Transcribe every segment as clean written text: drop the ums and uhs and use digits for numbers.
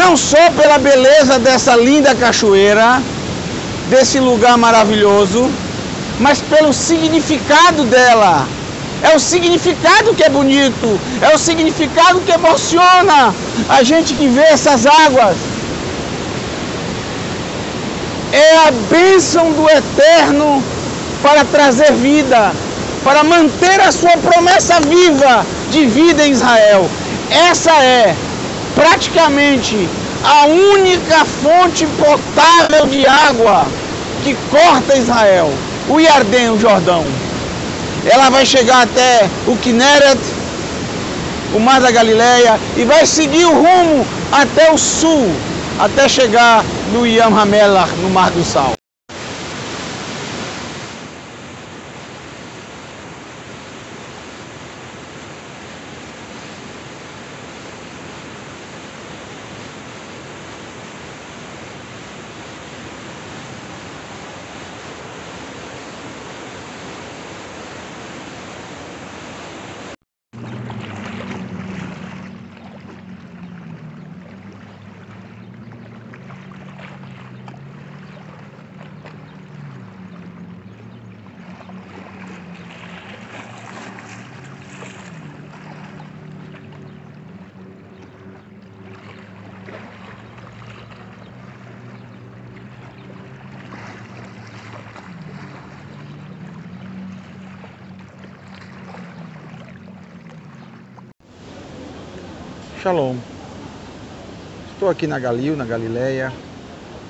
não só pela beleza dessa linda cachoeira, desse lugar maravilhoso, mas pelo significado dela. É o significado que é bonito, é o significado que emociona a gente que vê essas águas. É a bênção do Eterno para trazer vida, para manter a sua promessa viva de vida em Israel. Essa é praticamente a única fonte potável de água que corta Israel, o Iardém, o Jordão. Ela vai chegar até o Kinneret, o Mar da Galileia, e vai seguir o rumo até o sul, até chegar no Yam HaMelach, no Mar do Sal. Shalom, estou aqui na Galileia,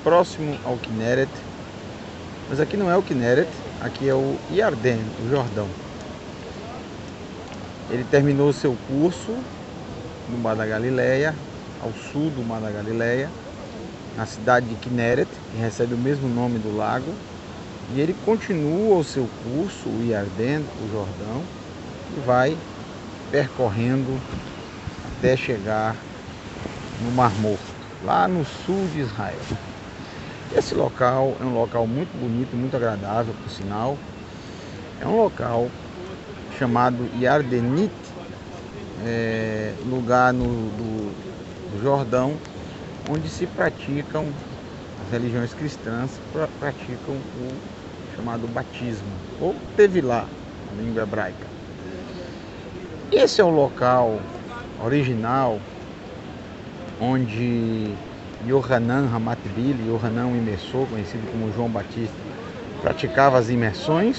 próximo ao Kinneret, mas aqui não é o Kinneret, aqui é o Iardém, o Jordão. Ele terminou seu curso no Mar da Galileia, ao sul do Mar da Galileia, na cidade de Kinneret, que recebe o mesmo nome do lago, e ele continua o seu curso, o Iardém, o Jordão, e vai percorrendo até chegar no Mar Morto, lá no sul de Israel. Esse local é um local muito bonito, muito agradável, por sinal. É um local chamado Yardenit, lugar do Jordão, onde se praticam, as religiões cristãs praticam o chamado batismo, ou tevilá, na língua hebraica. Esse é o local original onde Yohanan Hamatbil, Yohanan o imersor, conhecido como João Batista, praticava as imersões?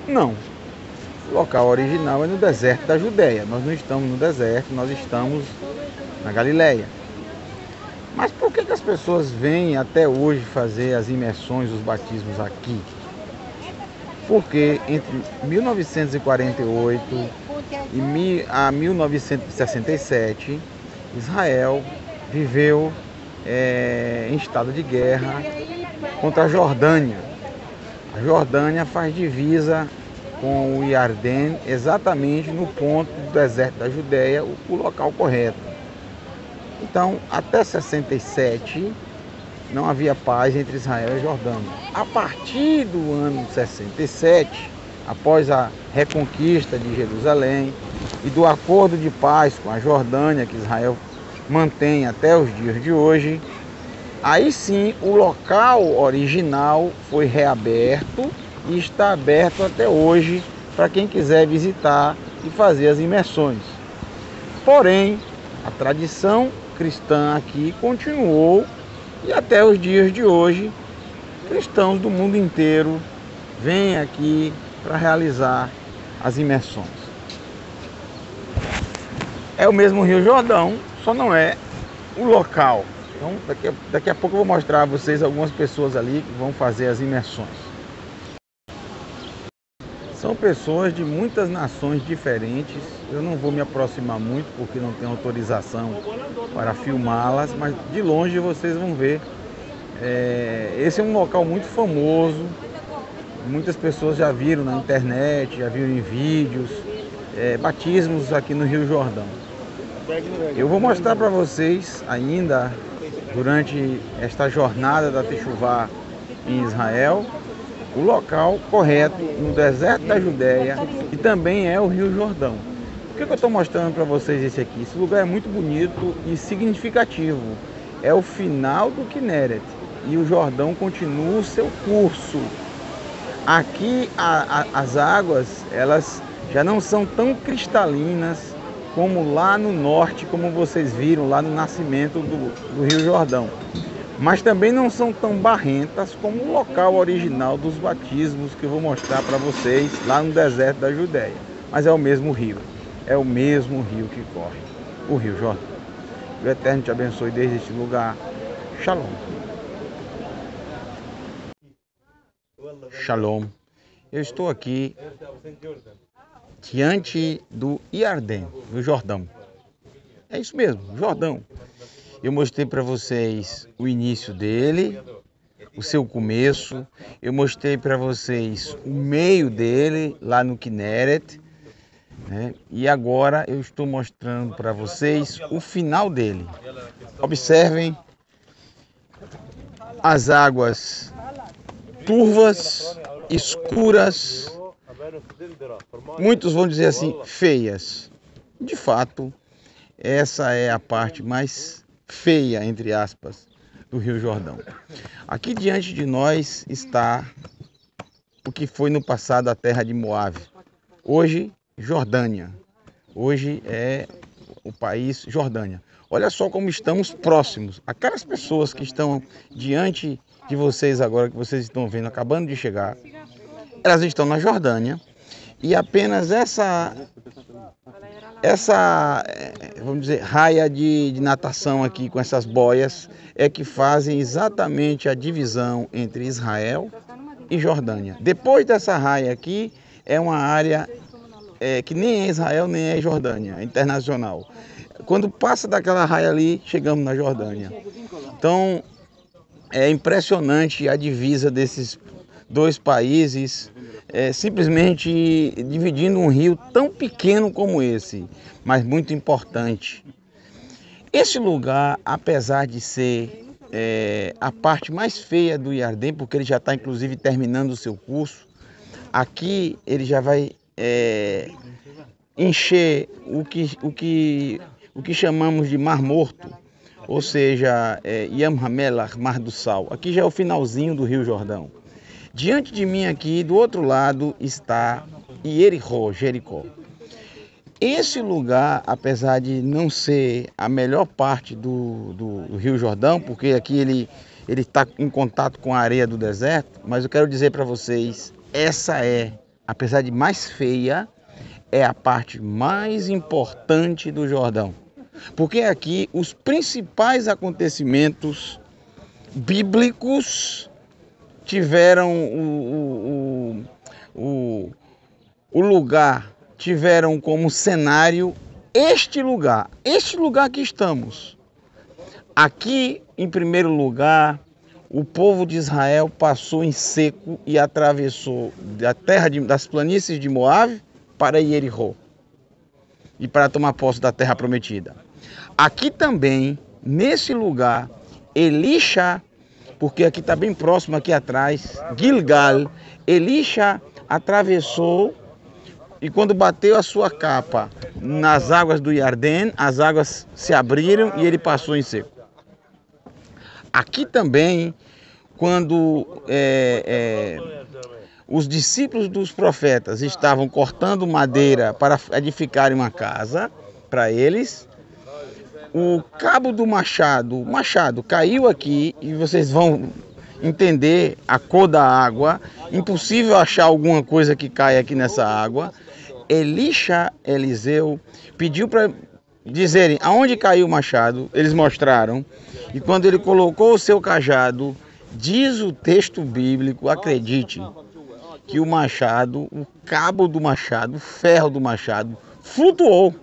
Não. O local original é no deserto da Judéia. Nós não estamos no deserto, nós estamos na Galileia. Mas por que as pessoas vêm até hoje fazer as imersões, os batismos aqui? Porque entre 1948 a 1967, Israel viveu em estado de guerra contra a Jordânia. A Jordânia faz divisa com o Iardém exatamente no ponto do deserto da Judéia, o local correto. Então, até 67, não havia paz entre Israel e Jordânia. A partir do ano 67, após a reconquista de Jerusalém e do acordo de paz com a Jordânia, que Israel mantém até os dias de hoje, aí sim o local original foi reaberto e está aberto até hoje para quem quiser visitar e fazer as imersões. Porém, a tradição cristã aqui continuou e até os dias de hoje, cristãos do mundo inteiro vêm aqui para realizar as imersões. É o mesmo Rio Jordão, só não é o local. Então, daqui a pouco eu vou mostrar a vocês algumas pessoas ali que vão fazer as imersões. São pessoas de muitas nações diferentes. Eu não vou me aproximar muito porque não tenho autorização para filmá-las, mas de longe vocês vão ver. Esse é um local muito famoso. Muitas pessoas já viram na internet, já viram em vídeos, batismos aqui no Rio Jordão. Eu vou mostrar para vocês ainda, durante esta jornada da Techuvá em Israel, o local correto no deserto da Judéia, que também é o Rio Jordão. Por que eu estou mostrando para vocês esse aqui? Esse lugar é muito bonito e significativo. é o final do Kinneret e o Jordão continua o seu curso. Aqui as águas, elas já não são tão cristalinas como lá no norte, como vocês viram lá no nascimento do Rio Jordão. Mas também não são tão barrentas como o local original dos batismos que eu vou mostrar para vocês lá no deserto da Judéia. Mas é o mesmo rio que corre, o Rio Jordão. O Eterno te abençoe desde este lugar. Shalom. Shalom. Eu estou aqui diante do Iardém, do Jordão. É isso mesmo, Jordão. Eu mostrei para vocês o início dele, o seu começo. Eu mostrei para vocês o meio dele, lá no Kinneret, né? E agora eu estou mostrando para vocês o final dele. Observem as águas turvas, escuras, muitos vão dizer assim, feias. De fato, essa é a parte mais feia, entre aspas, do Rio Jordão. Aqui diante de nós está o que foi no passado a terra de Moabe. Hoje, Jordânia. Hoje é o país Jordânia. Olha só como estamos próximos. Aquelas pessoas que estão diante de vocês agora, que vocês estão vendo, acabando de chegar, elas estão na Jordânia. E apenas essa vamos dizer, raia de natação aqui com essas boias é que fazem exatamente a divisão entre Israel e Jordânia. Depois dessa raia aqui é uma área que nem é Israel nem é Jordânia, é internacional. Quando passa daquela raia ali, chegamos na Jordânia. Então é impressionante a divisa desses dois países, simplesmente dividindo um rio tão pequeno como esse, mas muito importante. Esse lugar, apesar de ser a parte mais feia do Iardém, porque ele já está inclusive terminando o seu curso, aqui ele já vai encher o que chamamos de Mar Morto, ou seja, Yam HaMelach, Mar do Sal. Aqui já é o finalzinho do Rio Jordão. Diante de mim aqui, do outro lado, está Jericó. Esse lugar, apesar de não ser a melhor parte do Rio Jordão, porque aqui ele está em contato com a areia do deserto, mas eu quero dizer para vocês, essa apesar de mais feia, é a parte mais importante do Jordão. Porque aqui os principais acontecimentos bíblicos tiveram o lugar, tiveram como cenário este lugar que estamos. Aqui, em primeiro lugar, o povo de Israel passou em seco e atravessou da terra das planícies de Moabe para Jericó e para tomar posse da terra prometida. Aqui também, nesse lugar, Elisha, porque aqui está bem próximo, aqui atrás, Gilgal, Elisha atravessou e quando bateu a sua capa nas águas do Iardém, as águas se abriram e ele passou em seco. Aqui também, quando os discípulos dos profetas estavam cortando madeira para edificarem uma casa para eles, o cabo do machado caiu aqui e vocês vão entender a cor da água. Impossível achar alguma coisa que caia aqui nessa água. Eliseu pediu para dizerem aonde caiu o machado, eles mostraram. E quando ele colocou o seu cajado, diz o texto bíblico, acredite, que o machado, o cabo do machado, o ferro do machado, flutuou.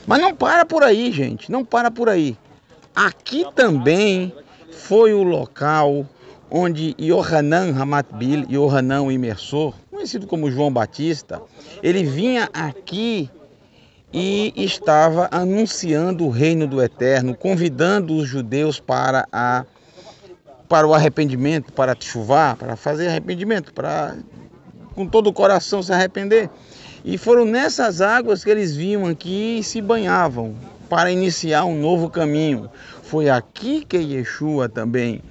Mas não para por aí, gente, não para por aí. Aqui também foi o local onde Yohanan Ramatbil, Yohanan o imersor, conhecido como João Batista, ele vinha aqui e estava anunciando o reino do Eterno, convidando os judeus para o arrependimento, para teshuvá, para fazer arrependimento, para com todo o coração se arrepender. E foram nessas águas que eles vinham aqui e se banhavam, para iniciar um novo caminho. Foi aqui que Yeshua também,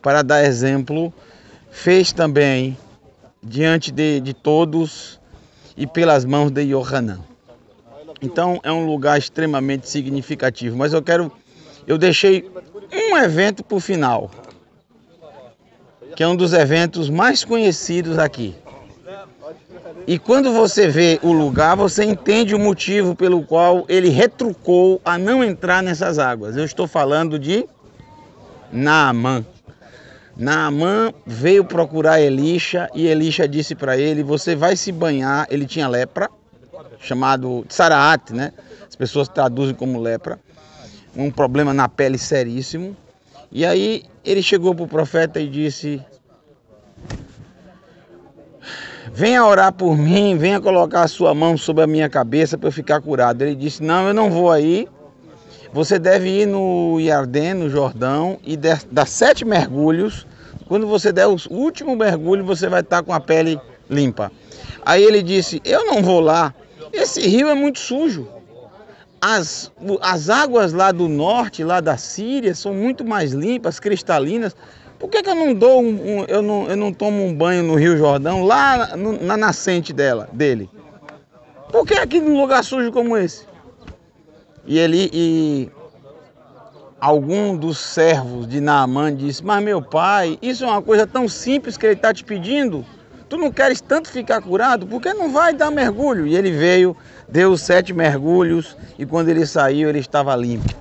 para dar exemplo, fez também diante de todos e pelas mãos de Yohanan. Então é um lugar extremamente significativo, mas eu deixei um evento para o final, que é um dos eventos mais conhecidos aqui. E quando você vê o lugar, você entende o motivo pelo qual ele retrucou a não entrar nessas águas. Eu estou falando de Naamã. Naamã veio procurar Elisha e Elisha disse para ele: você vai se banhar. Ele tinha lepra, chamado Tsaraat, né? As pessoas traduzem como lepra, um problema na pele seríssimo. E aí ele chegou para o profeta e disse: venha orar por mim, venha colocar a sua mão sobre a minha cabeça para eu ficar curado. Ele disse: não, eu não vou aí. Você deve ir no Iardém, no Jordão, e dar 7 mergulhos. Quando você der o último mergulho, você vai estar com a pele limpa. Aí ele disse: eu não vou lá. Esse rio é muito sujo. As águas lá do norte, lá da Síria, são muito mais limpas, cristalinas. Por que eu não dou eu não tomo um banho no Rio Jordão, lá na nascente dele? Por que aqui num lugar sujo como esse? E algum dos servos de Naamã disse: mas meu pai, isso é uma coisa tão simples que ele está te pedindo. Tu não queres tanto ficar curado? Por que não vai dar mergulho? E ele veio, deu 7 mergulhos e quando ele saiu ele estava limpo.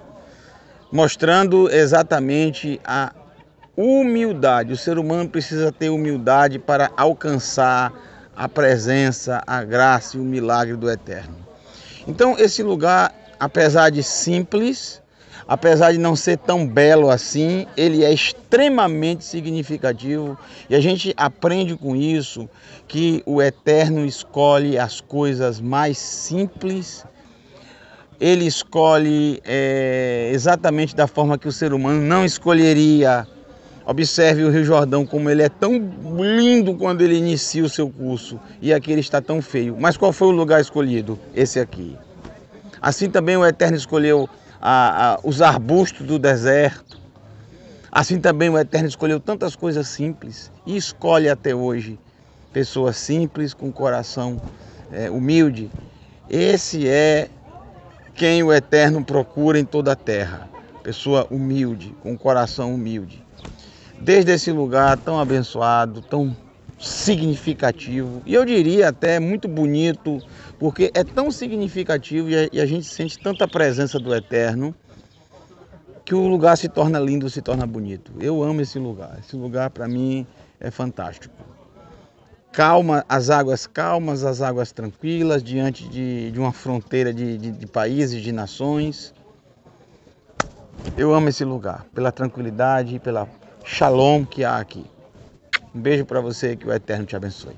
Mostrando exatamente a humildade. O ser humano precisa ter humildade para alcançar a presença, a graça e o milagre do Eterno. Então esse lugar, apesar de simples, apesar de não ser tão belo assim, ele é extremamente significativo e a gente aprende com isso que o Eterno escolhe as coisas mais simples. Ele escolhe exatamente da forma que o ser humano não escolheria. Observe o Rio Jordão, como ele é tão lindo quando ele inicia o seu curso e aqui ele está tão feio. Mas qual foi o lugar escolhido? Esse aqui. Assim também o Eterno escolheu os arbustos do deserto. Assim também o Eterno escolheu tantas coisas simples e escolhe até hoje pessoas simples, com coração humilde. Esse é quem o Eterno procura em toda a terra. Pessoa humilde, com coração humilde. Desde esse lugar tão abençoado, tão significativo, e eu diria até muito bonito, porque é tão significativo e a gente sente tanta presença do Eterno, que o lugar se torna lindo, se torna bonito. Eu amo esse lugar para mim é fantástico. Calma, as águas tranquilas, diante de uma fronteira de países, de nações. Eu amo esse lugar, pela tranquilidade, pela Shalom que há aqui. Um beijo para você, que o Eterno te abençoe.